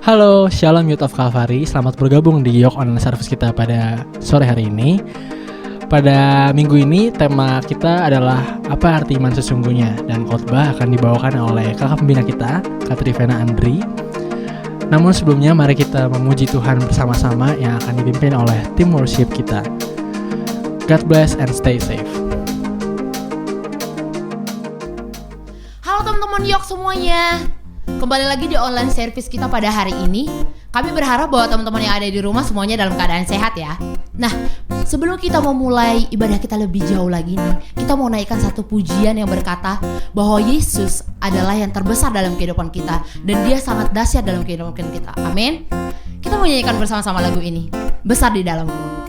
Halo, Shalom Youth of Calvary. Selamat bergabung di Yok Online Service kita pada sore hari ini. Pada minggu ini tema kita adalah apa arti iman sesungguhnya, dan khotbah akan dibawakan oleh kakak pembina kita, Kak Trivena Andri. Namun sebelumnya mari kita memuji Tuhan bersama-sama yang akan dipimpin oleh tim worship kita. God bless and stay safe. Halo teman-teman Yok semuanya. Kembali lagi di online service kita pada hari ini. Kami berharap bahwa teman-teman yang ada di rumah semuanya dalam keadaan sehat ya. Nah, sebelum kita memulai ibadah kita lebih jauh lagi nih, kita mau naikkan satu pujian yang berkata bahwa Yesus adalah yang terbesar dalam kehidupan kita dan Dia sangat dahsyat dalam kehidupan kita. Amin. Kita mau nyanyikan bersama-sama lagu ini, Besar di Dalamku.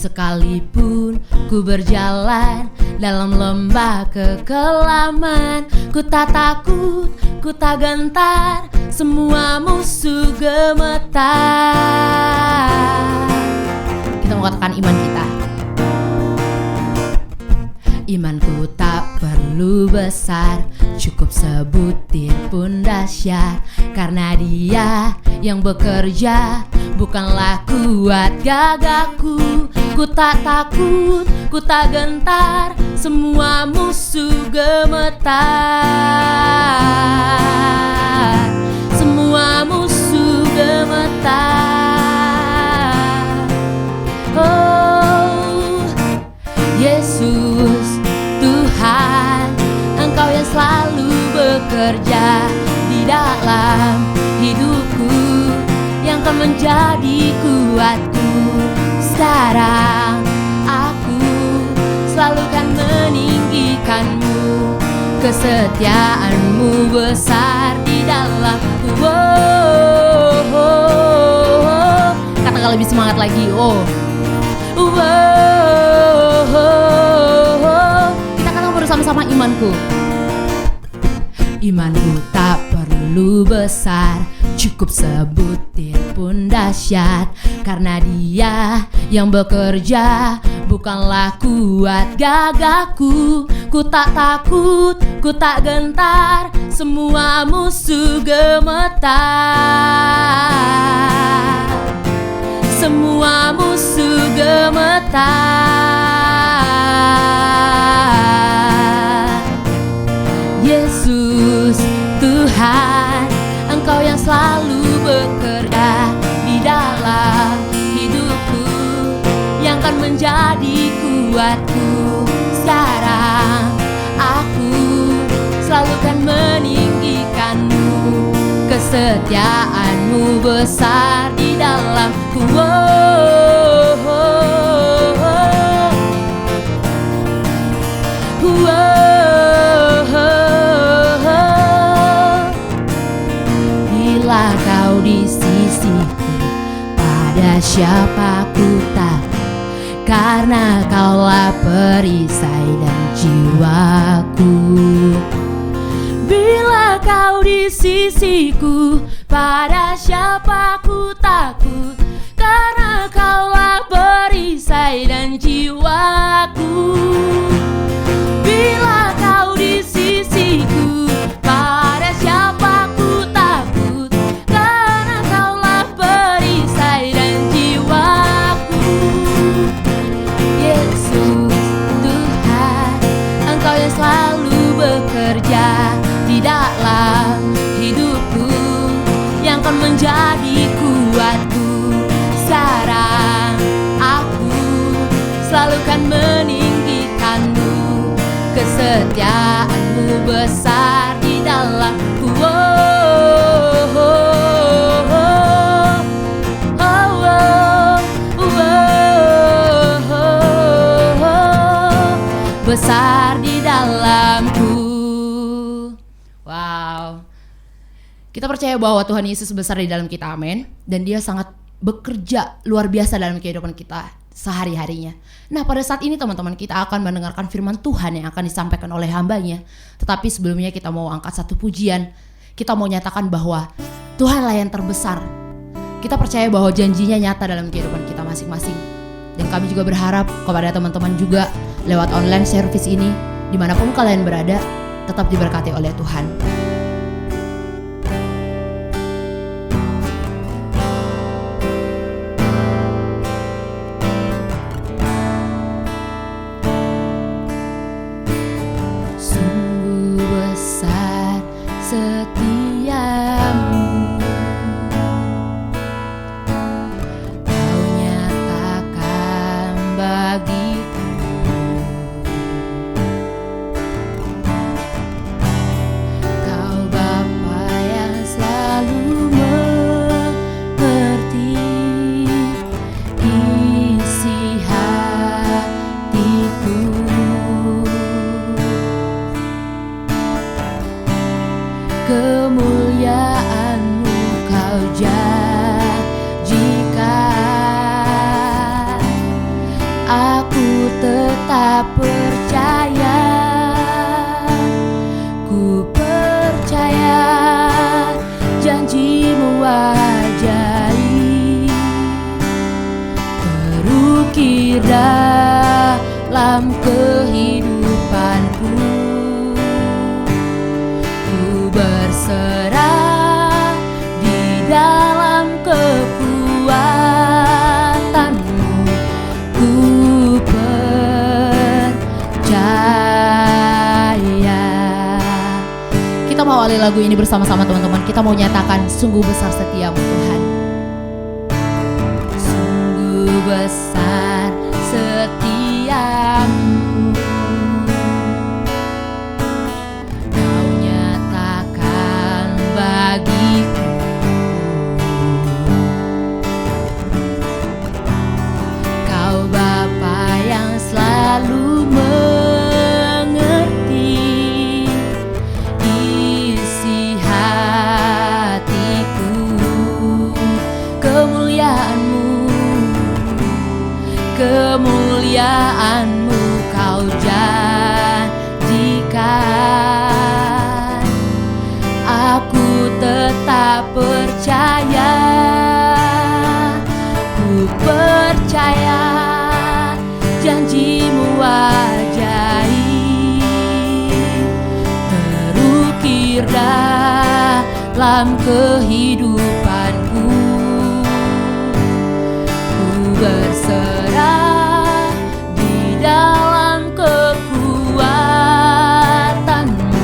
Sekalipun ku berjalan dalam lembah kekelaman, ku tak takut, ku tak gentar, semua musuh gemetar. Kita mau katakan iman kita. Imanku tak perlu besar, cukup sebutir pun dahsyat. Karena Dia yang bekerja, bukanlah kuat gagahku. Ku tak takut, ku tak gentar, semua musuh gemetar. Semua musuh gemetar. Oh Yesus Tuhan, Engkau yang selalu bekerja di dalam hidupku, yang akan menjadi kuatku. Sekarang aku selalu kan meninggikanmu, kesetiaanmu besar di dalamku. Katakan lebih semangat lagi. Kita katakan bersama-sama imanku. Imanku tak perlu besar, cukup sebutir pun dahsyat. Karena Dia yang bekerja, bukanlah kuat gagahku. Ku tak takut, ku tak gentar, semua musuh gemetar. Semua musuh gemetar. Yesus Tuhan, Engkau yang selalu bekerja di dalam hidupku, yang akan menjadi kuatku. Sekarang aku selalu kan meninggikanmu, kesetiaanmu besar di dalamku. Bila Kau di sisiku, pada siapa ku takut? Karena Kaulah perisai dan jiwaku. Bila Kau di sisiku, pada siapa ku takut? Karena Kaulah perisai dan jiwaku. Bila Kau di sisiku, pada siapa ku takut? Karena Kaulah perisai dan jiwaku. Yesus Tuhan, Engkau yang selalu bekerja di dalam hidupku, yang akan menjadi kuatku. Sekarang aku selalu kan meninggikanmu, kesetiaanmu besar di dalamku. Besar di dalamku. Wow. Kita Kita percaya bahwa Tuhan Yesus besar di dalam kita, amin. Dan dia sangat bekerja luar biasa dalam kehidupan kita sehari-harinya. Nah, pada saat ini teman-teman, kita akan mendengarkan firman Tuhan yang akan disampaikan oleh hambanya. Tetapi sebelumnya kita mau angkat satu pujian. Kita mau nyatakan bahwa Tuhanlah yang terbesar. Kita percaya bahwa janjinya nyata dalam kehidupan kita masing-masing. Dan kami juga berharap kepada teman-teman juga lewat online service ini, dimanapun kalian berada, tetap diberkati oleh Tuhan. Sungguh besar setiamu, Kau nyatakan bagiku. Kau Bapa yang selalu mengerti isi hatiku. Kemuliaan-Mu Kau janjikan, aku tetap percaya. Ku percaya janji-Mu ajaib, terukir dalam kehidupanku. Berserah di dalam kekuatan-Mu, ku percaya. Kita mau awali lagu ini bersama-sama teman-teman. Kita mau nyatakan sungguh besar setiamu Tuhan. Sungguh besar setiamu, bagiku. Kau Bapa yang selalu mengerti isi hatiku. Kemuliaan-Mu Kau janjikan, aku tetap percaya. Ku percaya janji-Mu ajaib, terukir dalam kehidupanku. Ku berserah di dalam kekuatan-Mu,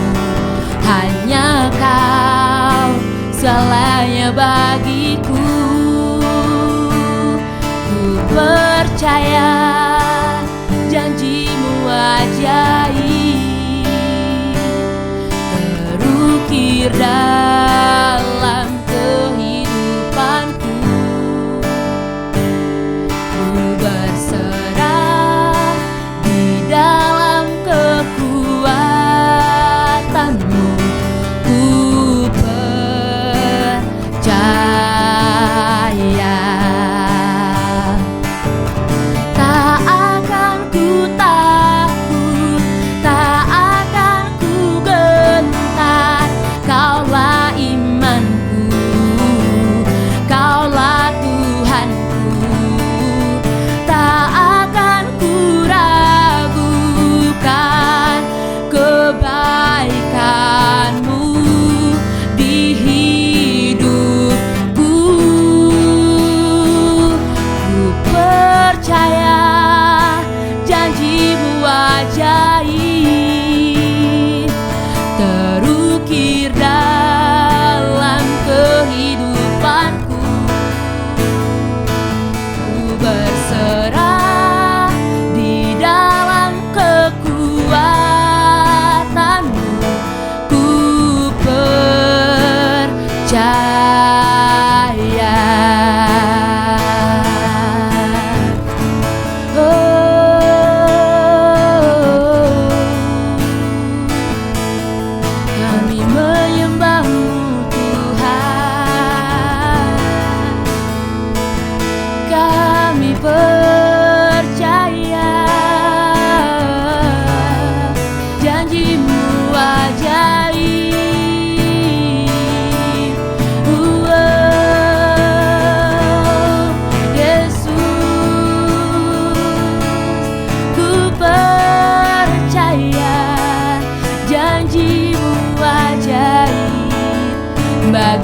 hanya Kau segalanya bagiku. Ku percaya janji-Mu ajaib, terukir dalam kehidupanku. Ku berserah di dalam kekuatan-Mu. Ku percaya tak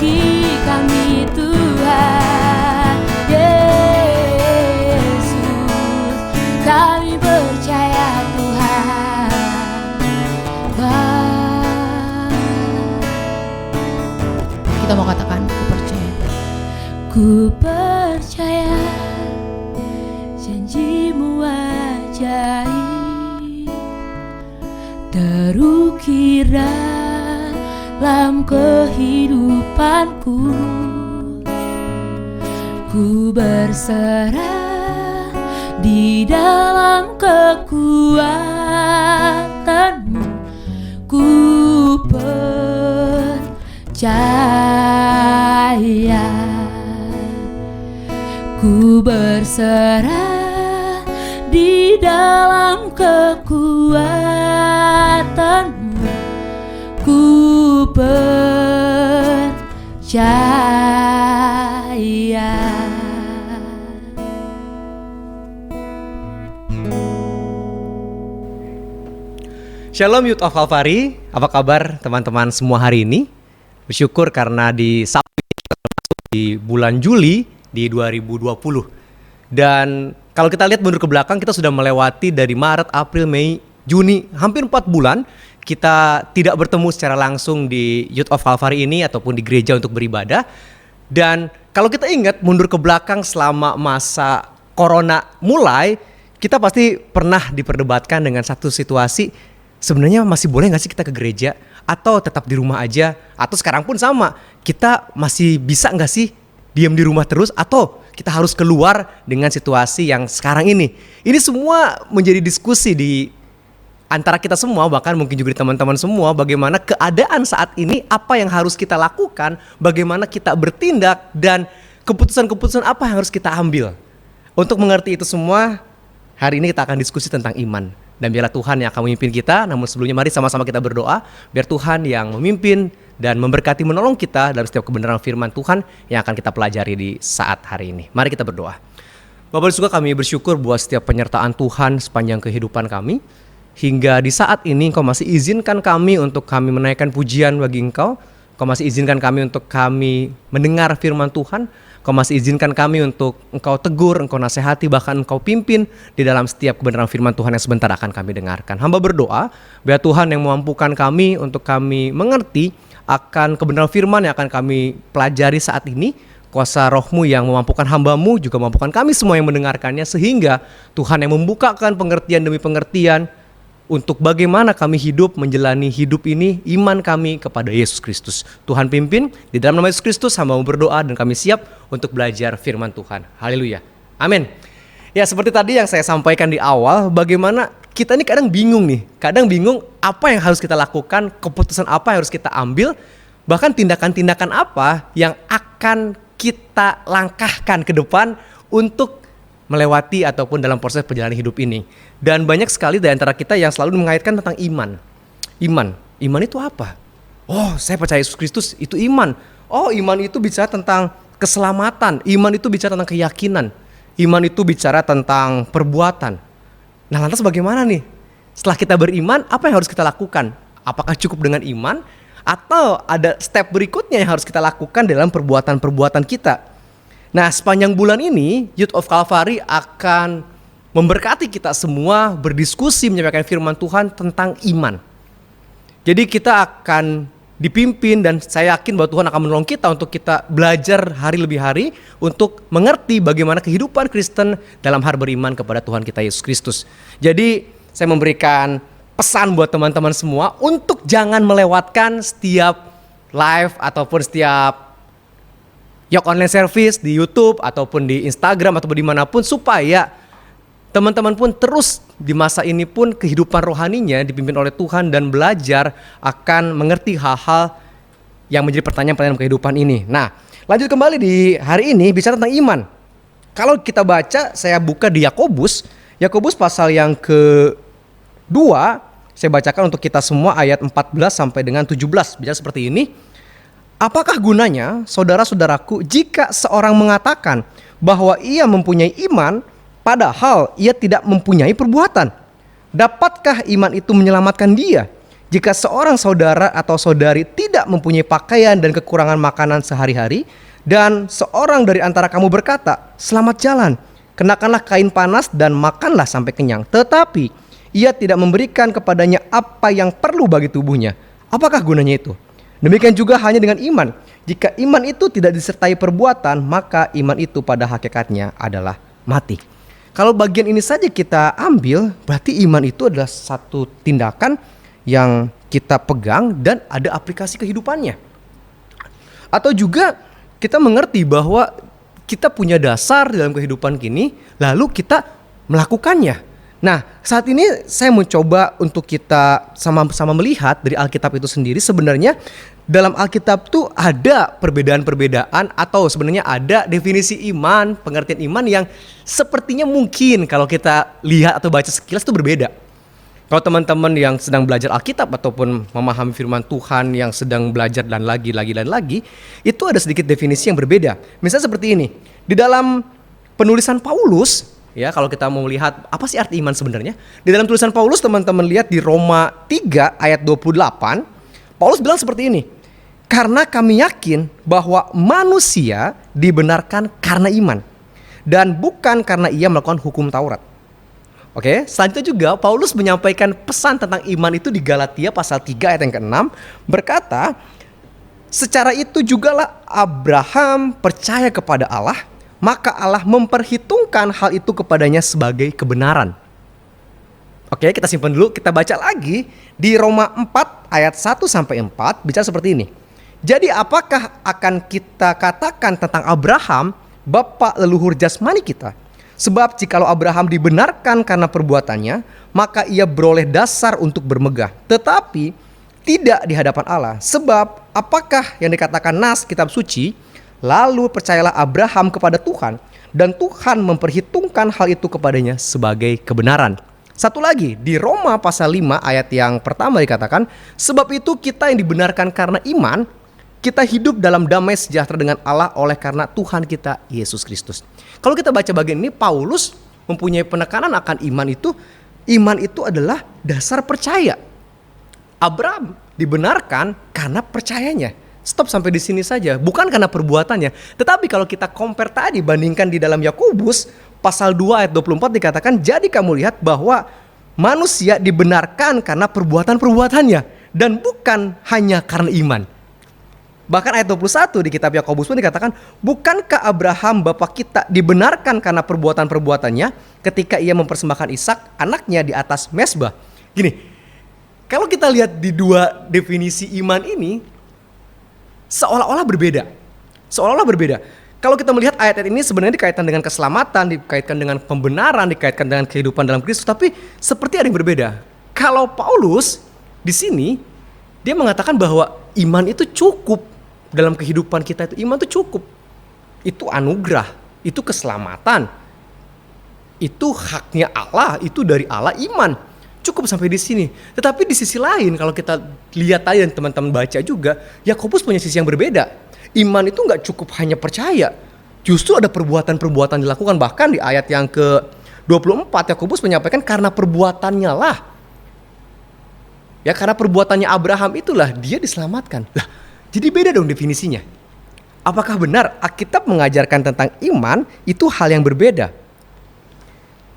bagi kami Tuhan Yesus. Kami percaya Tuhan. Kita mau katakan, ku percaya. Ku percaya janjimu ajaib, terukir dalam kehidupanku. Ku berserah di dalam kekuatanmu. Ku percaya, ku berserah di dalam kekuatanmu. Ku percaya. Shalom Youth of Calvary, apa kabar teman-teman semua hari ini? Bersyukur karena di Sabtu kita masuk di bulan Juli di 2020. Dan kalau kita lihat mundur ke belakang, kita sudah melewati dari Maret, April, Mei, Juni, hampir 4 bulan kita tidak bertemu secara langsung di Youth of Calvary ini ataupun di gereja untuk beribadah. Dan kalau kita ingat mundur ke belakang selama masa Corona mulai, kita pasti pernah diperdebatkan dengan satu situasi. Sebenarnya masih boleh gak sih kita ke gereja? Atau tetap di rumah aja? Atau sekarang pun sama, kita masih bisa gak sih diam di rumah terus? Atau kita harus keluar dengan situasi yang sekarang ini? Ini semua menjadi diskusi di antara kita semua, bahkan mungkin juga di teman-teman semua. Bagaimana keadaan saat ini, apa yang harus kita lakukan, bagaimana kita bertindak, dan keputusan-keputusan apa yang harus kita ambil. Untuk mengerti itu semua, hari ini kita akan diskusi tentang iman. Dan biarlah Tuhan yang akan memimpin kita. Namun sebelumnya mari sama-sama kita berdoa, biar Tuhan yang memimpin dan memberkati, menolong kita dalam setiap kebenaran firman Tuhan yang akan kita pelajari di saat hari ini. Mari kita berdoa. Bapak di surga, kami bersyukur buat setiap penyertaan Tuhan sepanjang kehidupan kami. Hingga di saat ini Engkau masih izinkan kami untuk kami menaikkan pujian bagi Engkau. Engkau masih izinkan kami untuk kami mendengar firman Tuhan. Engkau masih izinkan kami untuk Engkau tegur, Engkau nasihati, bahkan Engkau pimpin di dalam setiap kebenaran firman Tuhan yang sebentar akan kami dengarkan. Hamba berdoa, biar Tuhan yang memampukan kami untuk kami mengerti akan kebenaran firman yang akan kami pelajari saat ini. Kuasa Roh-Mu yang memampukan hamba-Mu juga memampukan kami semua yang mendengarkannya, sehingga Tuhan yang membukakan pengertian demi pengertian untuk bagaimana kami hidup, menjalani hidup ini, iman kami kepada Yesus Kristus. Tuhan pimpin, di dalam nama Yesus Kristus hamba berdoa dan kami siap untuk belajar firman Tuhan. Haleluya. Amin. Ya, seperti tadi yang saya sampaikan di awal, bagaimana kita ini kadang bingung apa yang harus kita lakukan, keputusan apa yang harus kita ambil, bahkan tindakan-tindakan apa yang akan kita langkahkan ke depan untuk melewati ataupun dalam proses perjalanan hidup ini. Dan banyak sekali dari antara kita yang selalu mengaitkan tentang iman. Iman itu apa? Oh, saya percaya Yesus Kristus, itu iman. Oh, iman itu bicara tentang keselamatan. Iman itu bicara tentang keyakinan. Iman itu bicara tentang perbuatan. Nah, lantas bagaimana nih? Setelah kita beriman, apa yang harus kita lakukan? Apakah cukup dengan iman? Atau ada step berikutnya yang harus kita lakukan dalam perbuatan-perbuatan kita? Nah, sepanjang bulan ini, Youth of Calvary akan memberkati kita semua berdiskusi menyampaikan firman Tuhan tentang iman. Jadi kita akan dipimpin dan saya yakin bahwa Tuhan akan menolong kita untuk kita belajar hari lebih hari untuk mengerti bagaimana kehidupan Kristen dalam hal beriman kepada Tuhan kita Yesus Kristus. Jadi saya memberikan pesan buat teman-teman semua untuk jangan melewatkan setiap live ataupun setiap Yok online service di YouTube ataupun di Instagram ataupun dimanapun, supaya teman-teman pun terus di masa ini pun kehidupan rohaninya dipimpin oleh Tuhan dan belajar akan mengerti hal-hal yang menjadi pertanyaan-pertanyaan kehidupan ini. Nah, lanjut kembali di hari ini bicara tentang iman. Kalau kita baca, saya buka di Yakobus pasal yang ke-2, saya bacakan untuk kita semua ayat 14 sampai dengan 17, bicara seperti ini. Apakah gunanya, saudara-saudaraku, jika seorang mengatakan bahwa ia mempunyai iman, padahal ia tidak mempunyai perbuatan? Dapatkah iman itu menyelamatkan dia? Jika seorang saudara atau saudari tidak mempunyai pakaian dan kekurangan makanan sehari-hari, dan seorang dari antara kamu berkata, "Selamat jalan, kenakanlah kain panas dan makanlah sampai kenyang," tetapi ia tidak memberikan kepadanya apa yang perlu bagi tubuhnya, apakah gunanya itu? Demikian juga hanya dengan iman. Jika iman itu tidak disertai perbuatan, maka iman itu pada hakikatnya adalah mati. Kalau bagian ini saja kita ambil, berarti iman itu adalah satu tindakan yang kita pegang dan ada aplikasi kehidupannya. Atau juga kita mengerti bahwa kita punya dasar dalam kehidupan kini, lalu kita melakukannya. Nah, saat ini saya mencoba untuk kita sama-sama melihat dari Alkitab itu sendiri. Sebenarnya dalam Alkitab tuh ada perbedaan-perbedaan, atau sebenarnya ada definisi iman, pengertian iman yang sepertinya mungkin kalau kita lihat atau baca sekilas itu berbeda. Kalau teman-teman yang sedang belajar Alkitab ataupun memahami firman Tuhan yang sedang belajar dan lagi, itu ada sedikit definisi yang berbeda. Misalnya seperti ini, di dalam penulisan Paulus, ya, kalau kita mau melihat apa sih arti iman sebenarnya, di dalam tulisan Paulus teman-teman lihat di Roma 3 ayat 28, Paulus bilang seperti ini, "Karena kami yakin bahwa manusia dibenarkan karena iman dan bukan karena ia melakukan hukum Taurat." Oke, selanjutnya juga Paulus menyampaikan pesan tentang iman itu di Galatia pasal 3 ayat yang ke-6 berkata, "Secara itu jugalah Abraham percaya kepada Allah, maka Allah memperhitungkan hal itu kepadanya sebagai kebenaran." Oke, kita simpan dulu, kita baca lagi di Roma 4 ayat 1 sampai 4 bicara seperti ini. "Jadi apakah akan kita katakan tentang Abraham, bapa leluhur jasmani kita? Sebab jikalau Abraham dibenarkan karena perbuatannya, maka ia beroleh dasar untuk bermegah, tetapi tidak di hadapan Allah. Sebab apakah yang dikatakan nas kitab suci, lalu percayalah Abraham kepada Tuhan, dan Tuhan memperhitungkan hal itu kepadanya sebagai kebenaran." Satu lagi, di Roma pasal 5 ayat yang pertama dikatakan, "Sebab itu kita yang dibenarkan karena iman, kita hidup dalam damai sejahtera dengan Allah oleh karena Tuhan kita Yesus Kristus." Kalau kita baca bagian ini, Paulus mempunyai penekanan akan iman itu. Iman itu adalah dasar percaya. Abraham dibenarkan karena percayanya. Stop sampai di sini saja, bukan karena perbuatannya. Tetapi kalau kita compare tadi, bandingkan di dalam Yakobus pasal 2 ayat 24 dikatakan, "Jadi kamu lihat bahwa manusia dibenarkan karena perbuatan-perbuatannya dan bukan hanya karena iman." Bahkan ayat 21 di kitab Yakobus pun dikatakan, "Bukankah Abraham bapa kita dibenarkan karena perbuatan-perbuatannya ketika ia mempersembahkan Ishak anaknya di atas mezbah?" Gini, kalau kita lihat di dua definisi iman ini, seolah-olah berbeda. Kalau kita melihat ayat-ayat ini sebenarnya dikaitkan dengan keselamatan, dikaitkan dengan pembenaran, dikaitkan dengan kehidupan dalam Kristus, tapi seperti ada yang berbeda. Kalau Paulus di sini, dia mengatakan bahwa iman itu cukup. Dalam kehidupan kita itu iman itu cukup. Itu anugerah, itu keselamatan, itu haknya Allah, itu dari Allah, iman. Cukup sampai di sini. Tetapi di sisi lain kalau kita lihat tadi dan teman-teman baca juga, Yakobus punya sisi yang berbeda. Iman itu nggak cukup hanya percaya. Justru ada perbuatan-perbuatan dilakukan. Bahkan di ayat yang ke-24 Yakobus menyampaikan karena perbuatannya lah. Ya, karena perbuatannya Abraham itulah dia diselamatkan. Lah, jadi beda dong definisinya. Apakah benar Alkitab mengajarkan tentang iman itu hal yang berbeda?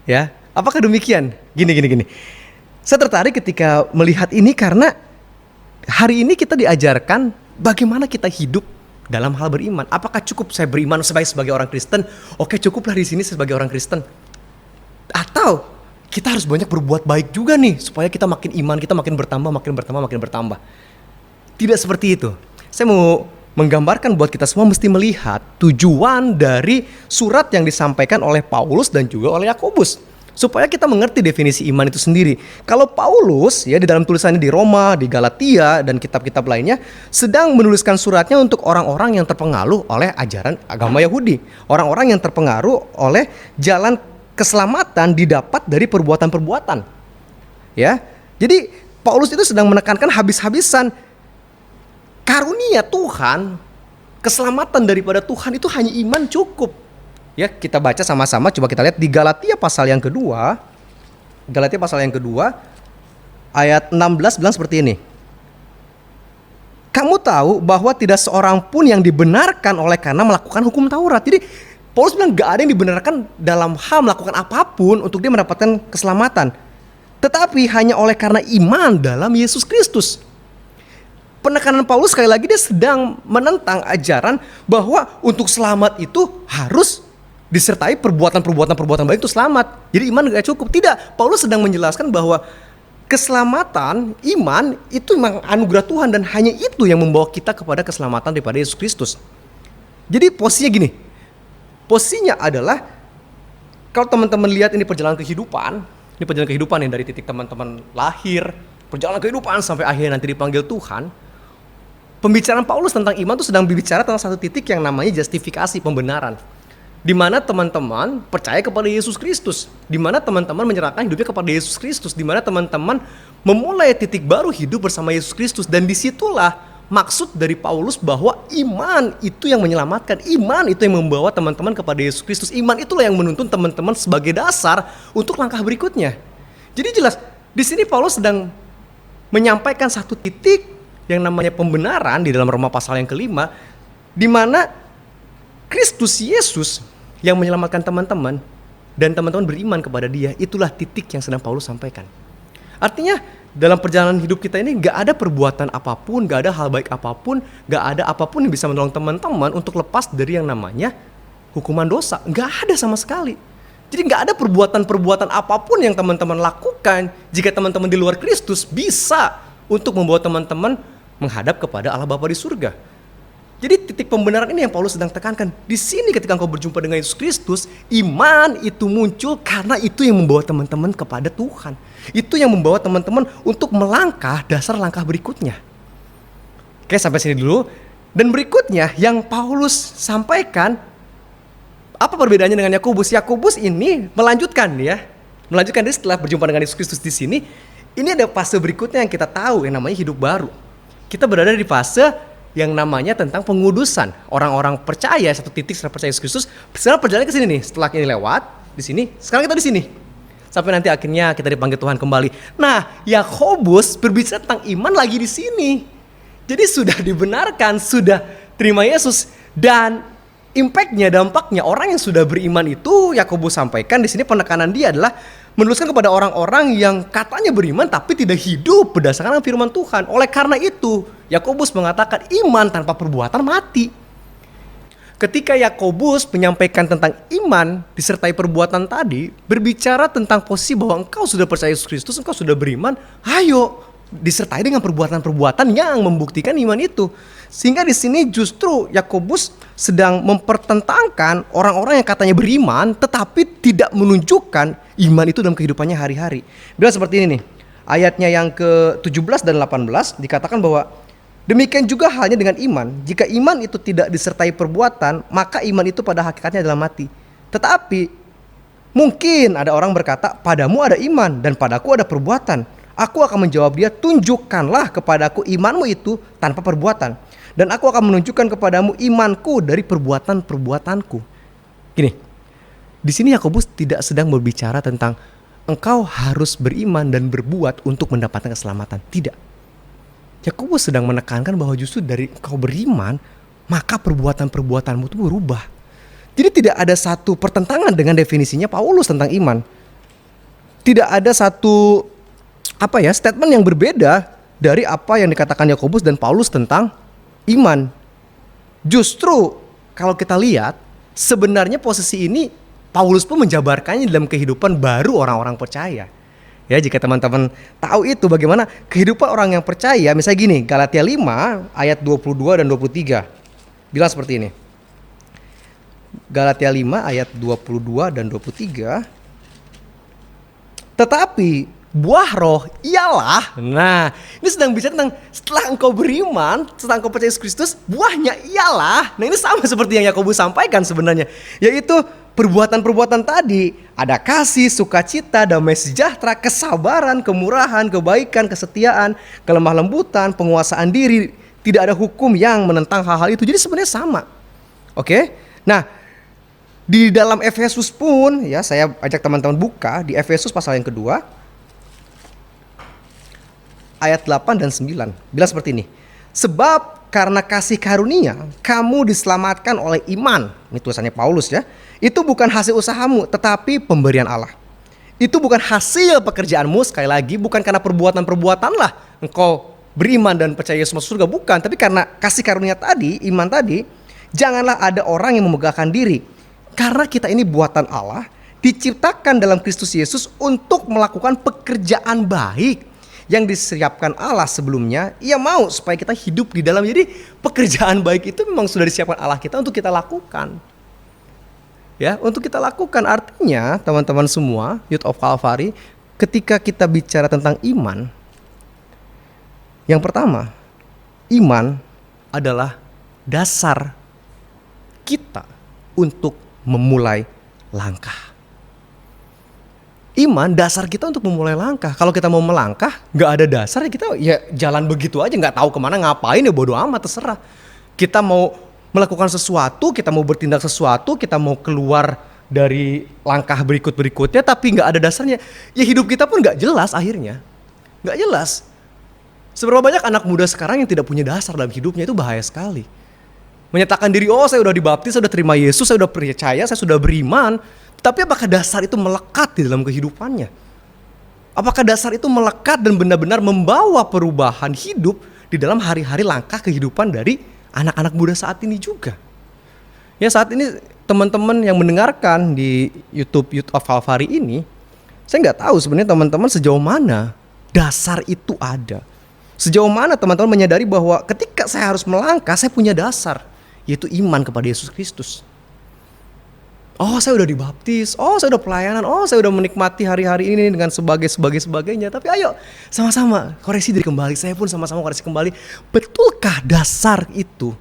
Ya, apakah demikian? Gini. Saya tertarik ketika melihat ini karena hari ini kita diajarkan bagaimana kita hidup dalam hal beriman. Apakah cukup saya beriman sebagai orang Kristen? Oke, cukuplah di sini sebagai orang Kristen. Atau kita harus banyak berbuat baik juga nih supaya kita makin iman kita makin bertambah. Tidak seperti itu. Saya mau menggambarkan buat kita semua mesti melihat tujuan dari surat yang disampaikan oleh Paulus dan juga oleh Yakobus, supaya kita mengerti definisi iman itu sendiri. Kalau Paulus ya di dalam tulisannya di Roma, di Galatia dan kitab-kitab lainnya sedang menuliskan suratnya untuk orang-orang yang terpengaruh oleh ajaran agama Yahudi, orang-orang yang terpengaruh oleh jalan keselamatan didapat dari perbuatan-perbuatan. Ya. Jadi Paulus itu sedang menekankan habis-habisan karunia Tuhan, keselamatan daripada Tuhan itu hanya iman cukup. Ya, kita baca sama-sama, coba kita lihat di Galatia pasal yang kedua. ayat 16 bilang seperti ini. Kamu tahu bahwa tidak seorang pun yang dibenarkan oleh karena melakukan hukum Taurat. Jadi Paulus bilang gak ada yang dibenarkan dalam hal melakukan apapun untuk dia mendapatkan keselamatan. Tetapi hanya oleh karena iman dalam Yesus Kristus. Penekanan Paulus sekali lagi dia sedang menentang ajaran bahwa untuk selamat itu harus disertai perbuatan baik itu selamat. Jadi iman gak cukup. Tidak, Paulus sedang menjelaskan bahwa keselamatan, iman itu memang anugerah Tuhan dan hanya itu yang membawa kita kepada keselamatan daripada Yesus Kristus. Jadi posisinya gini, posisinya adalah kalau teman-teman lihat ini perjalanan kehidupan yang dari titik teman-teman lahir, perjalanan kehidupan sampai akhirnya nanti dipanggil Tuhan. Pembicaraan Paulus tentang iman itu sedang berbicara tentang satu titik yang namanya justifikasi, pembenaran. Di mana teman-teman percaya kepada Yesus Kristus, di mana teman-teman menyerahkan hidupnya kepada Yesus Kristus, di mana teman-teman memulai titik baru hidup bersama Yesus Kristus, dan disitulah maksud dari Paulus bahwa iman itu yang menyelamatkan, iman itu yang membawa teman-teman kepada Yesus Kristus, iman itulah yang menuntun teman-teman sebagai dasar untuk langkah berikutnya. Jadi jelas di sini Paulus sedang menyampaikan satu titik yang namanya pembenaran di dalam Roma pasal yang kelima, di mana Kristus Yesus yang menyelamatkan teman-teman dan teman-teman beriman kepada Dia. Itulah titik yang sedang Paulus sampaikan. Artinya dalam perjalanan hidup kita ini gak ada perbuatan apapun, gak ada hal baik apapun, gak ada apapun yang bisa menolong teman-teman untuk lepas dari yang namanya hukuman dosa. Gak ada sama sekali. Jadi gak ada perbuatan-perbuatan apapun yang teman-teman lakukan jika teman-teman di luar Kristus bisa untuk membawa teman-teman menghadap kepada Allah Bapa di surga. Jadi titik pembenaran ini yang Paulus sedang tekankan. Di sini ketika engkau berjumpa dengan Yesus Kristus, iman itu muncul karena itu yang membawa teman-teman kepada Tuhan. Itu yang membawa teman-teman untuk melangkah dasar langkah berikutnya. Oke, sampai sini dulu. Dan berikutnya yang Paulus sampaikan, apa perbedaannya dengan Yakobus? Yakobus ini melanjutkan dia setelah berjumpa dengan Yesus Kristus di sini. Ini ada fase berikutnya yang kita tahu yang namanya hidup baru. Kita berada di fase yang namanya tentang pengudusan. Orang-orang percaya satu titik setelah percaya Yesus Kristus, sekarang perjalanan ke sini nih. Setelah ini lewat di sini, sekarang kita di sini. Sampai nanti akhirnya kita dipanggil Tuhan kembali. Nah, Yakobus berbicara tentang iman lagi di sini. Jadi sudah dibenarkan, sudah terima Yesus, dan impactnya, dampaknya orang yang sudah beriman itu Yakobus sampaikan di sini penekanan dia adalah menuliskan kepada orang-orang yang katanya beriman tapi tidak hidup berdasarkan firman Tuhan. Oleh karena itu, Yakobus mengatakan iman tanpa perbuatan mati. Ketika Yakobus menyampaikan tentang iman disertai perbuatan tadi, berbicara tentang posisi bahwa engkau sudah percaya Yesus Kristus, engkau sudah beriman, ayo disertai dengan perbuatan-perbuatan yang membuktikan iman itu. Sehingga di sini justru Yakobus sedang mempertentangkan orang-orang yang katanya beriman tetapi tidak menunjukkan iman itu dalam kehidupannya hari-hari. Bilang seperti ini nih, ayatnya yang ke-17 dan 18 dikatakan bahwa demikian juga halnya dengan iman. Jika iman itu tidak disertai perbuatan, maka iman itu pada hakikatnya adalah mati. Tetapi mungkin ada orang berkata, padamu ada iman dan padaku ada perbuatan. Aku akan menjawab dia, tunjukkanlah kepadaku imanmu itu tanpa perbuatan, dan aku akan menunjukkan kepadamu imanku dari perbuatan-perbuatanku. Gini, di sini Yakobus tidak sedang berbicara tentang engkau harus beriman dan berbuat untuk mendapatkan keselamatan. Tidak. Yakobus sedang menekankan bahwa justru dari engkau beriman, maka perbuatan-perbuatanmu itu berubah. Jadi tidak ada satu pertentangan dengan definisinya Paulus tentang iman. Tidak ada satu statement yang berbeda dari apa yang dikatakan Yakobus dan Paulus tentang iman. Justru kalau kita lihat, sebenarnya posisi ini Paulus pun menjabarkannya dalam kehidupan baru orang-orang percaya. Ya, jika teman-teman tahu itu bagaimana kehidupan orang yang percaya, misalnya gini, Galatia 5 ayat 22 dan 23. Bilang seperti ini. Galatia 5 ayat 22 dan 23. Tetapi buah roh ialah, nah ini sedang bicara tentang setelah engkau beriman, setelah engkau percaya Yesus Kristus, buahnya ialah, nah ini sama seperti yang Yakobus sampaikan sebenarnya, yaitu perbuatan-perbuatan tadi, ada kasih, sukacita, damai sejahtera, kesabaran, kemurahan, kebaikan, kesetiaan, kelemah lembutan, penguasaan diri, tidak ada hukum yang menentang hal-hal itu. Jadi sebenarnya sama. Oke? Nah, di dalam Efesus pun, ya saya ajak teman-teman buka di Efesus pasal yang kedua. ayat 8 dan 9. Bilang seperti ini. Sebab karena kasih karunia kamu diselamatkan oleh iman. Ini tulisannya Paulus ya. Itu bukan hasil usahamu tetapi pemberian Allah. Itu bukan hasil pekerjaanmu, sekali lagi bukan karena perbuatan-perbuatanlah engkau beriman dan percaya Yesus masuk surga, bukan. Tapi karena kasih karunia tadi, iman tadi. Janganlah ada orang yang memegahkan diri. Karena kita ini buatan Allah, diciptakan dalam Kristus Yesus untuk melakukan pekerjaan baik yang disiapkan Allah sebelumnya. Ia mau supaya kita hidup di dalam. Jadi pekerjaan baik itu memang sudah disiapkan Allah kita untuk kita lakukan. Ya, untuk kita lakukan. Artinya teman-teman semua Youth of Calvary, ketika kita bicara tentang iman, yang pertama, iman adalah dasar kita untuk memulai langkah. Iman dasar kita untuk memulai langkah. Kalau kita mau melangkah, nggak ada dasar, kita ya jalan begitu aja, nggak tahu kemana, ngapain, ya bodo amat, terserah. Kita mau melakukan sesuatu, kita mau bertindak sesuatu, kita mau keluar dari langkah berikutnya, tapi nggak ada dasarnya, ya hidup kita pun nggak jelas akhirnya, nggak jelas. Seberapa banyak anak muda sekarang yang tidak punya dasar dalam hidupnya, itu bahaya sekali. Menyatakan diri, oh saya udah dibaptis, saya udah terima Yesus, saya udah percaya, saya sudah beriman. Tapi apakah dasar itu melekat di dalam kehidupannya? Apakah dasar itu melekat dan benar-benar membawa perubahan hidup di dalam hari-hari langkah kehidupan dari anak-anak muda saat ini juga? Ya, saat ini teman-teman yang mendengarkan di YouTube Youth of Calvary ini, saya nggak tahu sebenarnya teman-teman sejauh mana dasar itu ada. Sejauh mana teman-teman menyadari bahwa ketika saya harus melangkah, saya punya dasar, yaitu iman kepada Yesus Kristus. Oh, saya udah dibaptis, oh saya udah pelayanan, oh saya udah menikmati hari-hari ini dengan sebagainya. Tapi ayo sama-sama koreksi diri kembali, saya pun sama-sama koreksi kembali. Betulkah dasar itu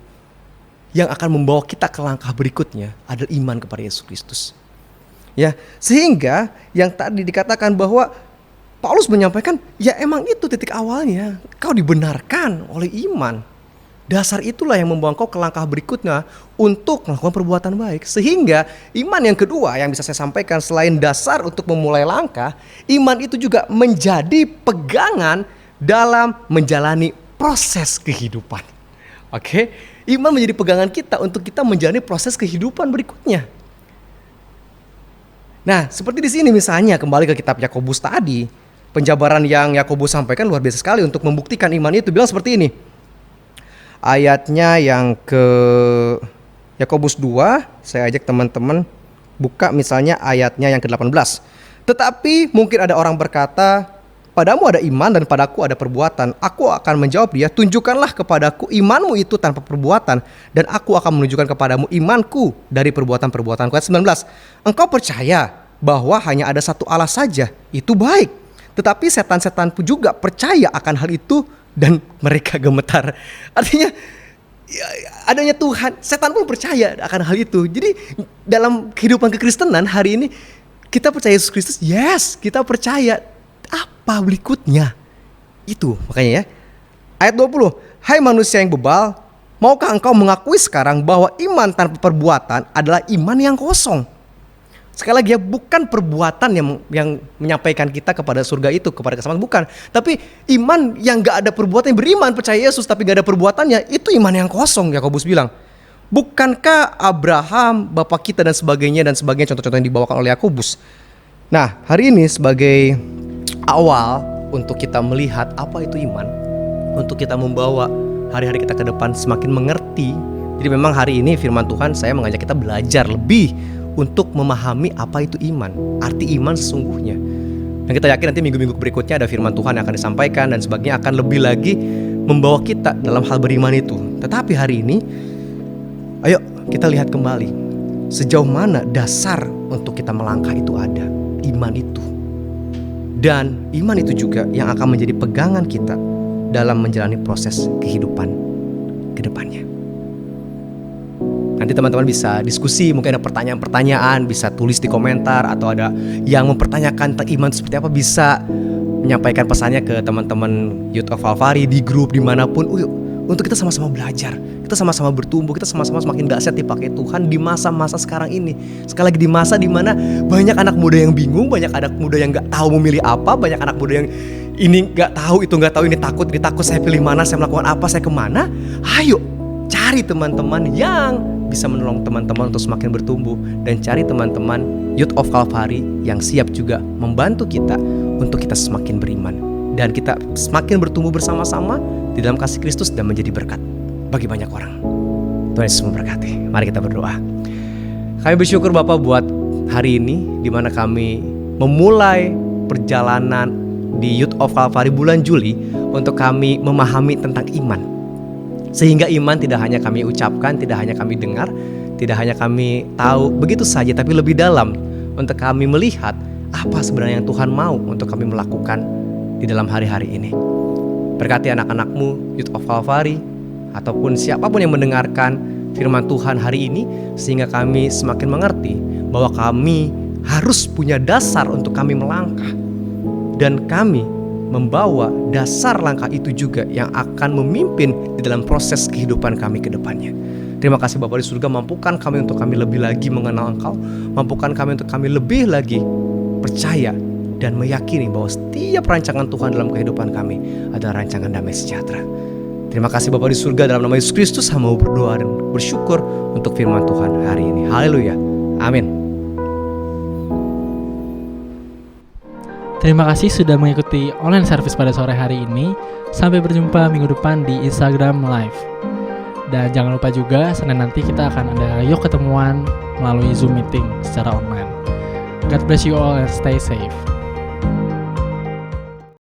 yang akan membawa kita ke langkah berikutnya adalah iman kepada Yesus Kristus? Ya, sehingga yang tadi dikatakan bahwa Paulus menyampaikan, ya emang itu titik awalnya, kau dibenarkan oleh iman. Dasar itulah yang membawa kau ke langkah berikutnya untuk melakukan perbuatan baik. Sehingga iman yang kedua yang bisa saya sampaikan, selain dasar untuk memulai langkah, iman itu juga menjadi pegangan dalam menjalani proses kehidupan. Oke? Iman menjadi pegangan kita untuk kita menjalani proses kehidupan berikutnya. Nah, seperti di sini misalnya, kembali ke kitab Yakobus tadi, penjabaran yang Yakobus sampaikan luar biasa sekali untuk membuktikan iman itu. Bilang seperti ini. Ayatnya yang ke Yakobus 2, saya ajak teman-teman buka misalnya ayatnya yang ke-18. Tetapi mungkin ada orang berkata, padamu ada iman dan padaku ada perbuatan. Aku akan menjawab dia, tunjukkanlah kepadaku imanmu itu tanpa perbuatan, dan aku akan menunjukkan kepadamu imanku dari perbuatan-perbuatanku. Ayat 19. Engkau percaya bahwa hanya ada satu Allah saja, itu baik. Tetapi setan-setan pun juga percaya akan hal itu dan mereka gemetar. Artinya adanya Tuhan, setan pun percaya akan hal itu. Jadi dalam kehidupan kekristenan hari ini, kita percaya Yesus Kristus, yes, kita percaya. Apa berikutnya? Itu makanya ya. Ayat 20. Hai manusia yang bebal, maukah engkau mengakui sekarang bahwa iman tanpa perbuatan adalah iman yang kosong? Sekali lagi ya, bukan perbuatan yang menyampaikan kita kepada surga itu, kepada keselamatan, bukan. Tapi iman yang gak ada perbuatan, yang beriman percaya Yesus tapi gak ada perbuatannya, itu iman yang kosong, Yakobus bilang. Bukankah Abraham, bapak kita dan sebagainya contoh-contoh yang dibawakan oleh Yakobus. Nah, hari ini sebagai awal untuk kita melihat apa itu iman, untuk kita membawa hari-hari kita ke depan semakin mengerti. Jadi memang hari ini firman Tuhan saya mengajak kita belajar lebih untuk memahami apa itu iman, arti iman sesungguhnya. Dan kita yakin nanti minggu-minggu berikutnya ada firman Tuhan yang akan disampaikan dan sebagainya akan lebih lagi membawa kita dalam hal beriman itu. Tetapi hari ini, ayo kita lihat kembali sejauh mana dasar untuk kita melangkah itu ada, iman itu. Dan iman itu juga yang akan menjadi pegangan kita dalam menjalani proses kehidupan ke depannya. Nanti teman-teman bisa diskusi, mungkin ada pertanyaan-pertanyaan, bisa tulis di komentar, atau ada yang mempertanyakan tentang iman seperti apa, bisa menyampaikan pesannya ke teman-teman Youth of Calvary di grup dimanapun, untuk kita sama-sama belajar, kita sama-sama bertumbuh, kita sama-sama semakin dahsyat dipakai Tuhan di masa-masa sekarang ini. Sekali lagi di masa dimana banyak anak muda yang bingung, banyak anak muda yang gak tahu memilih apa, banyak anak muda ini nggak tahu, itu nggak tahu, ini takut saya pilih mana, saya melakukan apa, saya kemana. Ayo cari teman-teman yang bisa menolong teman-teman untuk semakin bertumbuh, dan cari teman-teman Youth of Calvary yang siap juga membantu kita untuk kita semakin beriman dan kita semakin bertumbuh bersama-sama di dalam kasih Kristus dan menjadi berkat bagi banyak orang. Tuhan Yesus memberkati. Mari kita berdoa. Kami bersyukur Bapak buat hari ini di mana kami memulai perjalanan di Youth of Calvary bulan Juli untuk kami memahami tentang iman. Sehingga iman tidak hanya kami ucapkan, tidak hanya kami dengar, tidak hanya kami tahu begitu saja, tapi lebih dalam untuk kami melihat apa sebenarnya yang Tuhan mau untuk kami melakukan di dalam hari-hari ini. Berkati anak-anak-Mu Youth of Calvary ataupun siapapun yang mendengarkan firman Tuhan hari ini, sehingga kami semakin mengerti bahwa kami harus punya dasar untuk kami melangkah, dan kami membawa dasar langkah itu juga yang akan memimpin di dalam proses kehidupan kami ke depannya. Terima kasih Bapa di surga, mampukan kami untuk kami lebih lagi mengenal Engkau, mampukan kami untuk kami lebih lagi percaya dan meyakini bahwa setiap rancangan Tuhan dalam kehidupan kami adalah rancangan damai sejahtera. Terima kasih Bapa di surga, dalam nama Yesus Kristus hamba berdoa dan bersyukur untuk firman Tuhan hari ini. Haleluya. Amin. Terima kasih sudah mengikuti online service pada sore hari ini. Sampai berjumpa minggu depan di Instagram Live. Dan jangan lupa juga Senin nanti kita akan ada yuk ketemuan melalui Zoom meeting secara online. God bless you all and stay safe.